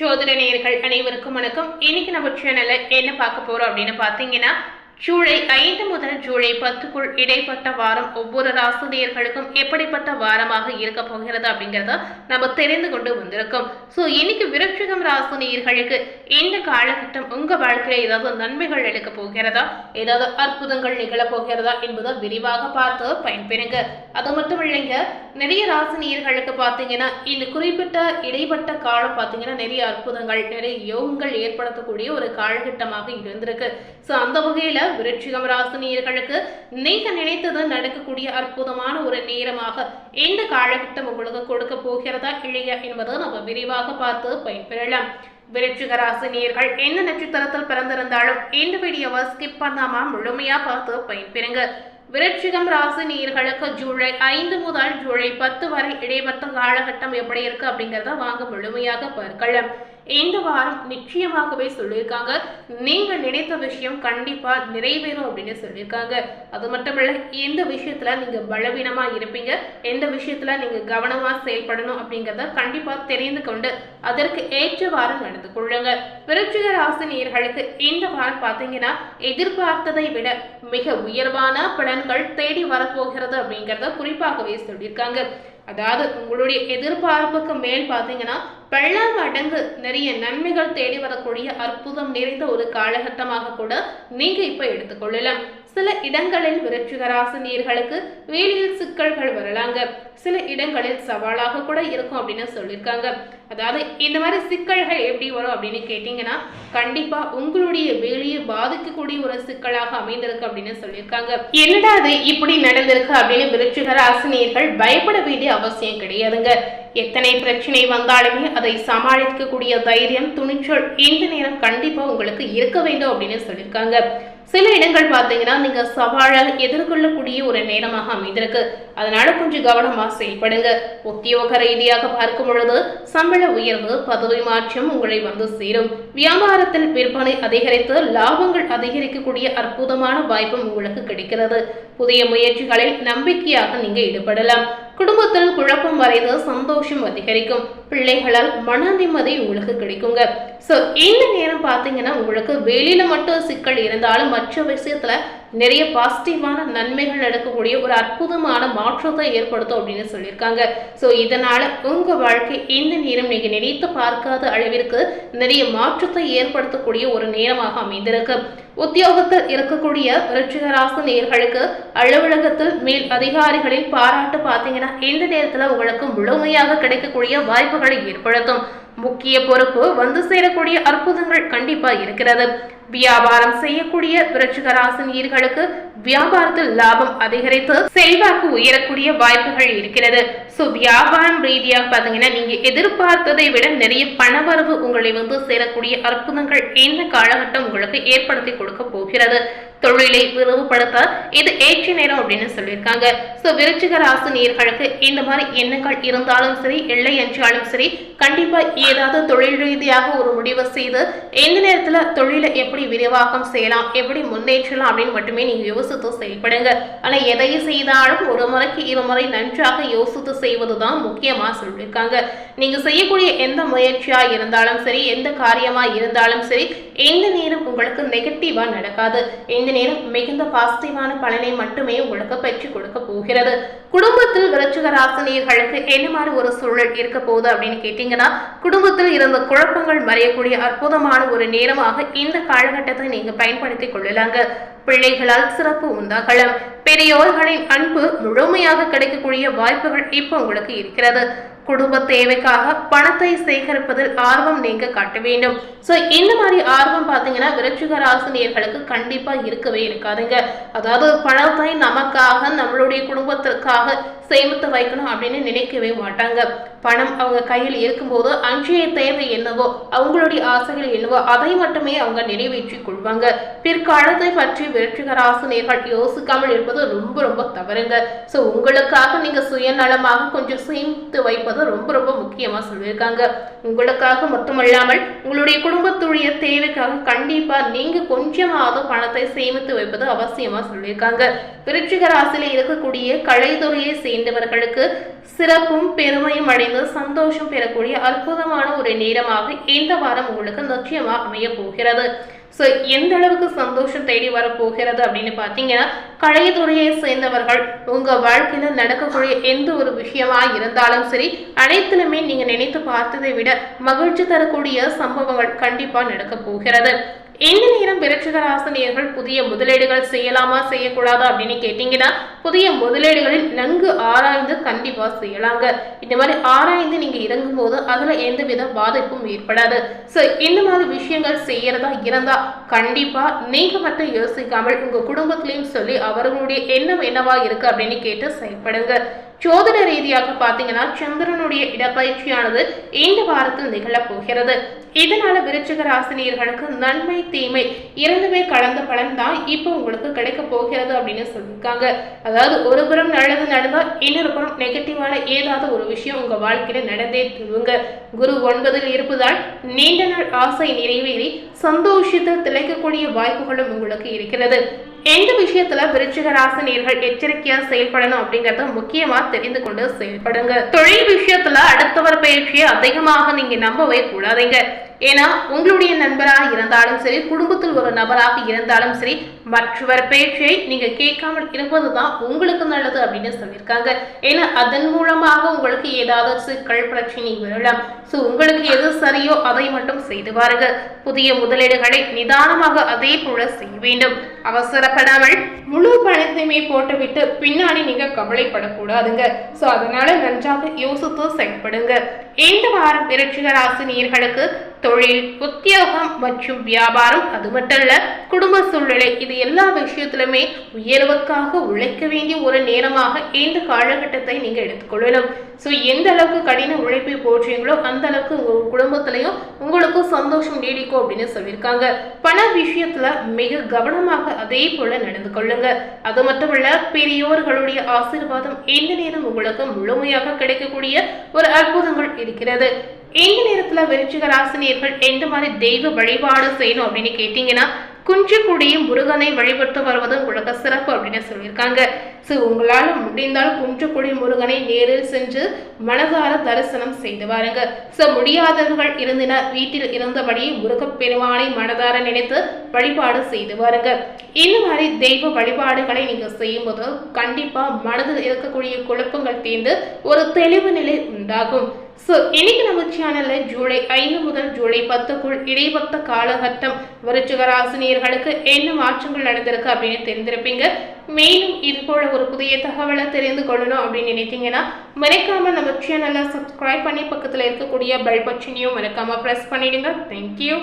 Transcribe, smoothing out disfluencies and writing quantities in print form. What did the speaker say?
ஜோதிட நேயர்கள் அனைவருக்கும் வணக்கம். இன்னைக்கு நம்ம சேனல்ல என்ன பார்க்க போறோம் அப்படின்னு பாத்தீங்கன்னா, ஜூலை 5 முதல் ஜூலை 10க்குள் இடைப்பட்ட வாரம் ஒவ்வொரு ராசினியர்களுக்கும் எப்படிப்பட்ட வாரமாக இருக்க போகிறது அப்படிங்கிறத நம்ம தெரிந்து கொண்டு வந்திருக்கோம். ஸோ இன்னைக்கு விருச்சிகம் ராசினியர்களுக்கு இந்த காலகட்டம் உங்க வாழ்க்கையில ஏதாவது நன்மைகள் எடுக்க போகிறதா, ஏதாவது அற்புதங்கள் நிகழ போகிறதா என்பதை விரிவாக பார்த்து பயன்பெறுங்க. அது மட்டும் இல்லைங்க, நிறைய ராசினியர்களுக்கு பார்த்தீங்கன்னா இந்த குறிப்பிட்ட இடைப்பட்ட காலம் பார்த்தீங்கன்னா நிறைய அற்புதங்கள், நிறைய யோகங்கள் ஏற்படுத்தக்கூடிய ஒரு காலகட்டமாக இருந்திருக்கு. ஸோ அந்த வகையில விருச்சிகம் ராசினியர்களுக்கு நீங்க நினைத்தது நடக்கக்கூடிய அற்புதமான ஒரு நேரமாக இந்த காலகட்டம் உங்களுக்கு கொடுக்க போகிறதா இல்லையா என்பதை நம்ம விரிவாக பார்த்து பயன்பெறலாம். விருச்சிக ராசினியர்கள் எந்த நட்சத்திரத்தில் பிறந்திருந்தாலும் இந்த வீடியோவை ஸ்கிப் பண்ணாம முழுமையா பார்த்து பயன்பெறுங்க. விருச்சிகம் ராசி நேயர்களுக்கு ஜூலை 5 முதல் ஜூலை 10 வரை இடைப்பட்ட காலகட்டம் எப்படி இருக்கு அப்படிங்கிறத வாங்க முழுமையாக பார்க்கலாம். இந்த வாரம் நிச்சயமாகவே சொல்லியிருக்காங்க, நீங்க நினைத்த விஷயம் கண்டிப்பா நிறைவேறும் அப்படின்னு சொல்லியிருக்காங்க. அது மட்டும் இல்ல, எந்த விஷயத்துல நீங்க பலவீனமா இருப்பீங்க, எந்த விஷயத்துல நீங்க கவனமா செயல்படணும் அப்படிங்கிறத கண்டிப்பா தெரிந்து கொண்டு அதற்கு ஏற்ற வாரம் நடந்து கொள்ளுங்க. விருச்சிக ராசி நேயர்களுக்கு இந்த வாரம் பாத்தீங்கன்னா எதிர்பார்த்ததை விட மிக உயர்வான பலன்கள் தேடி வரப்போகிறது அப்படிங்கிறத குறிப்பாகவே சொல்லியிருக்காங்க. அதாவது உங்களுடைய எதிர்பார்ப்புக்கு மேல் பார்த்தீங்கன்னா பல மடங்கு நிறைய நன்மைகள் தேடி வரக்கூடிய அற்புதம் நிறைந்த ஒரு காலகட்டமாக கூட நீங்க இப்ப எடுத்துக்கொள்ளலாம். சில இடங்களில் விருச்சிக ராசினியர்களுக்கு வேலையில் சிக்கல்கள் வரலாங்க, சில இடங்களில் சவாலாக கூட இருக்கும் அப்படின்னு சொல்லியிருக்காங்க. அதாவது இந்த மாதிரி சிக்கல்கள் எப்படி வரும் அப்படின்னு கேட்டீங்கன்னா, கண்டிப்பா உங்களுடைய வேலையை பாதிக்கக்கூடிய ஒரு சிக்கலாக அமைந்திருக்கு அப்படின்னு சொல்லியிருக்காங்க. என்னடா அது இப்படி நடந்திருக்கு அப்படின்னு விருச்சிக ராசினியர்கள் பயப்பட வேண்டிய அவசியம் கிடையாதுங்க. எத்தனை பிரச்சனை வந்தாலுமே அதை சமாளிக்கக்கூடிய தைரியம், துணிச்சல் இந்த நேரம் கண்டிப்பா உங்களுக்கு இருக்க வேண்டும் அப்படின்னு சொல்லியிருக்காங்க. சில இடங்கள் பார்த்தீங்கன்னா நீங்க சவாலாக எதிர்கொள்ளக்கூடிய ஒரு நேரமாக அமைந்திருக்கு. அதனால கொஞ்சம் கவனமா செயல்படுங்க. உத்தியோக ரீதியாக பார்க்கும் பொழுது சம்பள உயர்வு, பதவி மாற்றம் உங்களை வந்து சேரும். வியாபாரத்தில் விற்பனை அதிகரித்து லாபங்கள் அதிகரிக்கக்கூடிய அற்புதமான வாய்ப்பும் உங்களுக்கு கிடைக்கிறது. புதிய முயற்சிகளில் நம்பிக்கையாக நீங்க ஈடுபடலாம். குடும்பத்தில் குழப்பம் வரைந்து சந்தோஷம் அதிகரிக்கும். பிள்ளைகளால் மன நிம்மதி உங்களுக்கு கிடைக்குங்க. ஸோ இந்த நேரம் பார்த்தீங்கன்னா உங்களுக்கு வெளியில மட்டும் சிக்கல் இருந்தாலும் மற்ற விஷயத்துல நிறைய பாசிட்டிவான நன்மைகள் நடக்கக்கூடிய ஒரு அற்புதமான மாற்றத்தை ஏற்படுத்தும் அப்படின்னு சொல்லியிருக்காங்க. ஸோ இதனால உங்க வாழ்க்கை இந்த நேரம் நீங்க நினைத்து பார்க்காத அளவிற்கு நிறைய மாற்றத்தை ஏற்படுத்தக்கூடிய ஒரு நேரமாக அமைந்திருக்கு. உத்தியோகத்தில் இருக்கக்கூடிய விருச்சிக ராசி நேயர்களுக்கு அலுவலகத்தில் மேல் அதிகாரிகளின் பாராட்டு பார்த்தீங்கன்னா இந்த நேரத்துல உங்களுக்கு முழுமையாக கிடைக்கக்கூடிய வாய்ப்புகளை ஏற்படுத்தும். முக்கிய பொறுப்பு வந்து சேரக்கூடிய அற்புதங்கள் கண்டிப்பா இருக்கிறது. வியாபாரம் செய்யக்கூடிய விருச்சிக ராசினியர்களுக்கு வியாபாரத்தில் லாபம் அதிகரித்து செல்வாக்கு உயரக்கூடிய வாய்ப்புகள் இருக்கிறது. ஸோ வியாபாரம் ரீதியாக பார்த்தீங்கன்னா நீங்க எதிர்பார்த்ததை விட நிறைய பணவரவு உங்களை வந்து சேரக்கூடிய அற்புதங்கள் இந்த காலகட்டம் உங்களுக்கு ஏற்படுத்தி கொடுக்க போகிறது. தொழிலை விரிவுபடுத்த இது ஏற்ற நேரம் அப்படின்னு சொல்லியிருக்காங்க. ஸோ விருச்சிக ராசினியர்களுக்கு இந்த மாதிரி எண்ணங்கள் இருந்தாலும் சரி, இல்லை என்றாலும் சரி, கண்டிப்பா ஏதாவது தொழில் ரீதியாக ஒரு முடிவு செய்து எந்த நேரத்துல தொழிலை எப்படி விரிவாக்கம் செய்யலாம், எப்படி முன்னேற்றலாம் அப்படின்னு மட்டுமே நீங்க யோசித்து செயல்படுங்க. ஆனா எதை செய்தாலும் ஒரு முறைக்கு இருமுறை நன்றாக யோசித்து செய்வதுதான் முக்கியமா சொல்லியிருக்காங்க. நீங்க செய்யக்கூடிய எந்த முயற்சியா இருந்தாலும் சரி, எந்த காரியமா இருந்தாலும் சரி, எந்த நேரம் உங்களுக்கு நெகட்டிவா நடக்காது. இந்த நேரம் மிகுந்த பாசிட்டிவான பலனை மட்டுமே உங்களுக்கு பெற்றுக் கொடுக்க போகிறது. குடும்பத்தில் விருச்சிக ராசினியர்களுக்கு என்ன மாதிரி ஒரு சூழல் இருக்க போகுது அப்படின்னு கேட்டீங்கன்னா, குடும்பத்தில் இருந்த குழப்பங்கள் மறையக்கூடிய அற்புதமான ஒரு நேரமாக இந்த காலகட்டத்தை நீங்க பயன்படுத்தி கொள்ளலாங்க. பிள்ளைகளால் சிறப்பு உண்டாகலாம். பெரியோர்களின் அன்பு முழுமையாக கிடைக்கக்கூடிய வாய்ப்புகள் இப்ப உங்களுக்கு இருக்கிறது. குடும்ப தேவைக்காக பணத்தை சேகரிப்பதில் ஆர்வம் நீங்க காட்ட வேண்டும். ஸோ இந்த மாதிரி ஆர்வம் பார்த்தீங்கன்னா விருச்சிக ராசினியர்களுக்கு கண்டிப்பா இருக்கவே இருக்காதுங்க. அதாவது பணத்தை நமக்காக, நம்மளுடைய குடும்பத்திற்காக சேமித்து வைக்கணும் அப்படின்னு நினைக்கவே மாட்டாங்க. பணம் அவங்க கையில் இருக்கும்போது அன்றைய தேவை என்னவோ, அவங்களுடைய ஆசைகள் என்னவோ அதை மட்டுமே அவங்க நிறைவேற்றிக் கொள்வாங்க. பிற்காலத்தை பற்றி விருச்சிக ராசினியர்கள் யோசிக்காமல் இருப்பது ரொம்ப ரொம்ப தவறுங்க. ஸோ உங்களுக்காக நீங்க சுயநலமாக கொஞ்சம் சேமித்து வைப்பது ரொம்ப ரொம்ப முக்கியமா சொல்லியிருக்காங்க. உங்களுக்காக மட்டுமல்லாமல் உங்களுடைய குடும்பத்துடைய தேவைக்காக கண்டிப்பா நீங்க கொஞ்சமாவது பணத்தை சேமித்து வைப்பது அவசியமா சொல்லியிருக்காங்க. விருச்சிக ராசியில இருக்கக்கூடிய கலைத்துறையை சேர்ந்தவர்களுக்கு சிறப்பும் பெருமையும் அடைந்து சந்தோஷம் பெறக்கூடிய அற்புதமான ஒரு நேரமாக இந்த வாரம் உங்களுக்கு நிச்சயமா அமைய போகிறது. ஸோ எந்த அளவுக்கு சந்தோஷம் தேடி வரப்போகிறது அப்படின்னு பார்த்தீங்கன்னா, கலைத்துறையை சேர்ந்தவர்கள் உங்க வாழ்க்கையில நடக்கக்கூடிய எந்த ஒரு விஷயமா இருந்தாலும் சரி, அனைத்திலுமே நீங்க நினைத்து பார்த்ததை விட மகிழ்ச்சி தரக்கூடிய சம்பவங்கள் கண்டிப்பா நடக்க போகிறது. இந்த நேரம் விருச்சிக ராசினியர்கள் புதிய முதலீடுகள் செய்யலாமா செய்யக்கூடாதா அப்படின்னு கேட்டீங்கன்னா, புதிய முதலீடுகளில் நன்கு ஆராய்ந்து கண்டிப்பா செய்யலாங்க. இந்த மாதிரி ஆராய்ந்து நீங்க இறங்கும் போது அதுல எந்தவித பாதிப்பும் ஏற்படாது. சோ இந்த மாதிரி விஷயங்கள் செய்யறதா இருந்தா கண்டிப்பா நீங்க மட்டும் யோசிக்காமல் உங்க குடும்பத்திலையும் சொல்லி அவர்களுடைய எண்ணம் என்னவா இருக்கு அப்படின்னு கேட்டு செயல்படுங்க. ஜோதிட ரீதியாக பாத்தீங்கன்னா, சந்திரனுடைய இடப்பயிற்சியானது இந்த வாரத்தில் நிகழப் போகிறது. இதனால விருச்சிக ராசினியர்களுக்கு நன்மை தீமை இரண்டுமே கலந்த பலன் தான் இப்போ உங்களுக்கு கிடைக்க போகிறது அப்படின்னு சொல்லியிருக்காங்க. அதாவது ஒரு புறம் நல்லது நடந்தா இன்னொரு புறம் நெகட்டிவான ஏதாவது ஒரு விஷயம் உங்க வாழ்க்கையில நடந்தே தருவங்க. குரு 9ல் இருப்பதால் நீண்ட நாள் ஆசை நிறைவேறி சந்தோஷத்தில் திளைக்கக்கூடிய வாய்ப்புகளும் உங்களுக்கு இருக்கிறது. எந்த விஷயத்துல விருச்சிக ராசினியர்கள் எச்சரிக்கையா செயல்படணும் அப்படிங்கறத முக்கியமா தெரிந்து கொண்டு செயல்படுங்க. தொழில் விஷயத்துல அடுத்தவர் பயிற்சியை அதிகமாக நீங்க நம்பவே கூடாதீங்க. ஏன்னா உங்களுடைய நண்பராக இருந்தாலும் சரி, குடும்பத்தில் ஒரு நபராக இருந்தாலும் சரி, மற்றவர் பேச்சை நீங்க கேட்காமல் இருப்பதுதான் உங்களுக்கு நல்லது அப்படின்னு சொல்லியிருக்காங்க. ஏன்னா அதன் மூலமாக உங்களுக்கு ஏதாவது சிக்கல் பிரச்சனை வரலாம். சோ உங்களுக்கு எது சரியோ அதை மட்டும் செய்து பாருங்க. புதிய முதலீடுகளை நிதானமாக அதே போல செய்ய வேண்டும். அவசரப்படாமல் முழு பணத்தையுமே போட்டுவிட்டு பின்னாடி நீங்க கவலைப்படக்கூடாதுங்க. சோ அதனால நன்றாக யோசித்து செயல்படுங்க. இந்த வாரம் விருச்சிக ராசி நேயர்களுக்கு தொழில், உத்தியோகம் மற்றும் வியாபாரம், அது மட்டும் இல்ல குடும்ப சூழ்நிலை, இது எல்லா விஷயத்திலுமே உயர்வுக்காக உழைக்க வேண்டிய ஒரு நேரமாக இந்த காலகட்டத்தை நீங்க எடுத்துக்கொள்ளணும். ஸோ எந்த அளவுக்கு கடின உழைப்பை போற்றீங்களோ அந்த அளவுக்கு உங்க குடும்பத்திலையும் உங்களுக்கும் சந்தோஷம் நீடிக்கும் அப்படின்னு சொல்லியிருக்காங்க. பண விஷயத்துல மிக கவனமாக அதே போல நடந்து கொள்ளுங்க. அது மட்டுமல்ல, பெரியோர்களுடைய ஆசீர்வாதம் இந்த நேரம் உங்களுக்கு முழுமையாக கிடைக்கக்கூடிய ஒரு அற்புதங்கள் இருக்கிறது. இந்த நேரத்துல விருச்சிக ராசினியர்கள் எந்த மாதிரி தெய்வ வழிபாடு செய்யணும் அப்படின்னு கேட்டீங்கன்னா, குன்றுக்குடிய முருகனை வழிபட்டு வருவது உங்களுக்கு சிறப்பு அப்படின்னு சொல்லியிருக்காங்க. ஸோ உங்களால் முடிந்தால் குன்றுக்குடி முருகனை நேரில் சென்று மனதார தரிசனம் செய்து வாருங்க. ஸோ முடியாதவர்கள் இருந்தினர் வீட்டில் இருந்தபடி முருகப்பெருமானை மனதார நினைத்து வழிபாடு செய்து வாருங்க. இந்த மாதிரி தெய்வ வழிபாடுகளை நீங்க செய்யும்போது கண்டிப்பா மனதில் இருக்கக்கூடிய குழப்பங்கள் தீர்ந்து ஒரு தெளிவு நிலை உண்டாகும். ஸோ இன்னைக்கு நம்ம சேனல்ல ஜூலை 5 முதல் ஜூலை 10க்குள் இடைப்பட்ட காலகட்டம் விருச்சிக ராசினியர்களுக்கு என்ன மாற்றங்கள் நடந்திருக்கு அப்படின்னு தெரிந்திருப்பீங்க. மேலும் இது போல ஒரு புதிய தகவலை தெரிந்து கொள்ளணும் அப்படின்னு நினைத்தீங்கன்னா மறக்காம நம்ம சேனலை சப்ஸ்கிரைப் பண்ணி பக்கத்துல இருக்கக்கூடிய பெல் பட்டனையும் மறக்காம பிரஸ் பண்ணிடுங்க. தேங்க்யூ.